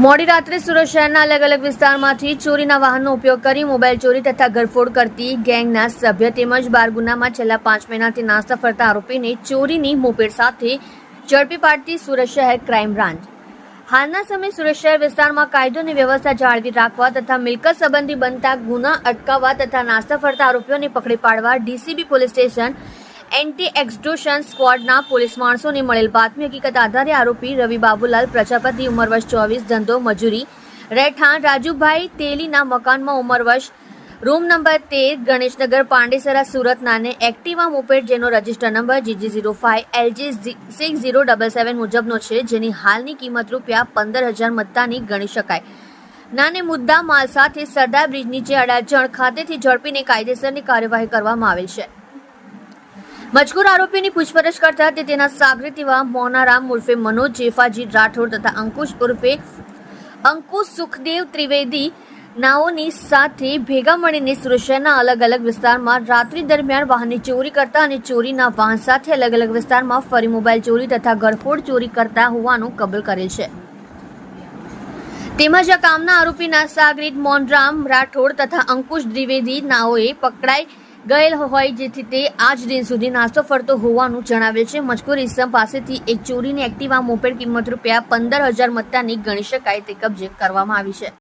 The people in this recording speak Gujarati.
મોડી રાત્રે સુરત શહેરના અલગ અલગ વિસ્તારમાંથી ચોરીના વાહનનો ઉપયોગ કરી મોબાઈલ ચોરી તથા ઘરફોડ કરતી ગેંગના સભ્ય તેમજ બાર ગુનામાં છેલ્લા 5 મહિનાથી નાસ્તા ફરતા આરોપીને ચોરીની મોપેડ સાથે ઝડપી પાડતી સુરત શહેર ક્રાઇમ બ્રાન્ચ હાલના સમયે સુરત શહેર વિસ્તારમાં કાયદો અને વ્યવસ્થા જાળવી રાખવા તથા મિલકત સંબંધી બનતા ગુના અટકાવવા તથા નાસ્તા ફરતા આરોપીઓને પકડી પાડવા DCB police station anti extortion સ્ક્વોડના પોલીસ માણસોને મળેલ બાતમી હકીકત આધારે આરોપી રવિ બાબુલાલ પ્રજાપતિ ઉંમર વર્ષ 24 ધંધો મજૂરી રહેઠાણ રાજુભાઈ તેલીના મકાનમાં ઉંમર વર્ષ રૂમ નંબર 13 ગણેશનગર પાંડેસરા સુરતનાને એક્ટિવા મોપેડ જેનો રજિસ્ટર નંબર GG05 LG6077 મુજબનો છે, જેની હાલની કિંમત ₹15,000 મત્તાની ગણી શકાય નાને મુદ્દા માલ સાથે સરદાર બ્રિજ નીચે અડાજણ ખાતેથી ઝડપીને કાયદેસરની કાર્યવાહી કરવામાં આવેલ છે। મજકૂર આરોપીની પૂછપરછ કરતા તે તેના સાગરીત એવા મોનારામ ઉર્ફે મનોજ જેફાજી રાઠોડ તથા અંકુશ સુખદેવ ત્રિવેદી નાઓની સાથે ભેગા મળીને સુરત શહેરના અલગ અલગ વિસ્તારમાં રાત્રિ દરમિયાન વાહનની ચોરી કરતા અને ચોરીના વાહન સાથે અલગ અલગ વિસ્તારમાં ફરી મોબાઈલ ચોરી તથા ઘરફોડ ચોરી કરતા હોવાનું કબૂલ કરેલ છે। તેમજ આ કામના આરોપીના સાગરીત મોનરામ રાઠોડ તથા અંકુશ દ્વિવેદી નાઓએ પકડાઈ ગયેલ હોય જેથી તે આજ દિન સુધી નાસ્તો ફરતો હોવાનું જણાવે છે। મજકૂર ઇસમ પાસેથી એક ચોરીની એક્ટિવા મોપેડ કિંમત ₹15,000 મત્તાની ગણી શકાય તે કબજે કરવામાં આવી છે।